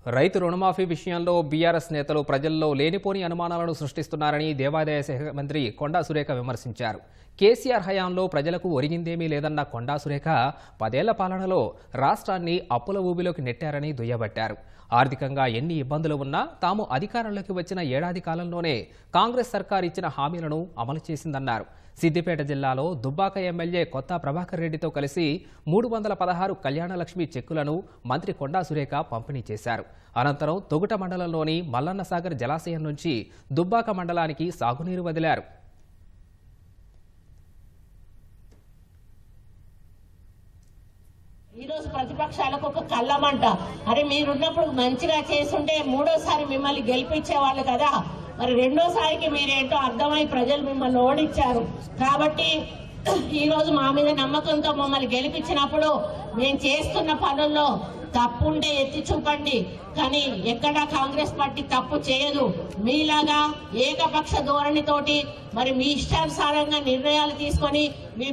రైతు రుణమాఫీ విషయంలో బీఆర్ఎస్ నేతలు ప్రజల్లో లేనిపోని అనుమానాలను సృష్టిస్తున్నారని దేవాదాయ శాఖ మంత్రి కొండా సురేఖ విమర్శించారు. కేసీఆర్ హయాంలో ప్రజలకు ఒరిగిందేమీ లేదన్న కొండా సురేఖ 10 ఏళ్ల పాలనలో రాష్ట్రాన్ని అప్పుల ఊబిలోకి నెట్టారని దుయ్యబట్టారు. ఆర్థికంగా ఎన్ని ఇబ్బందులు ఉన్నా తాము అధికారంలోకి వచ్చిన ఏడాది కాలంలోనే కాంగ్రెస్ సర్కార్ ఇచ్చిన హామీలను అమలు చేసిందన్నారు. సిద్దిపేట జిల్లాలో దుబ్బాక ఎమ్మెల్యే కొత్త ప్రభాకర్ రెడ్డితో కలిసి 316 కళ్యాణలక్ష్మి చెక్కులను మంత్రి కొండా సురేఖ పంపిణీ చేశారు. అనంతరం తొగుట మండలంలోని మల్లన్నసాగర్ జలాశయం నుంచి దుబ్బాక మండలానికి సాగునీరు వదిలారు. ఈరోజు ప్రతిపక్షాలకు ఒక కళ్ళమంట, అరే మీరున్నప్పుడు మంచిగా చేస్తుంటే మూడోసారి మిమ్మల్ని గెలిపించేవాళ్ళు కదా, మరి రెండోసారికి మీరేంటో అర్థమై ప్రజలు మిమ్మల్ని ఓడించారు. కాబట్టి ఈరోజు మా మీద నమ్మకంతో మమ్మల్ని గెలిపించినప్పుడు మేము చేస్తున్న పనుల్లో తప్పుంటే ఎత్తి చూపండి, కానీ ఎక్కడా కాంగ్రెస్ పార్టీ తప్పు చేయదు. మీలాగా ఏకపక్ష ధోరణితోటి మరి మీ ఇష్టానుసారంగా నిర్ణయాలు తీసుకొని మీ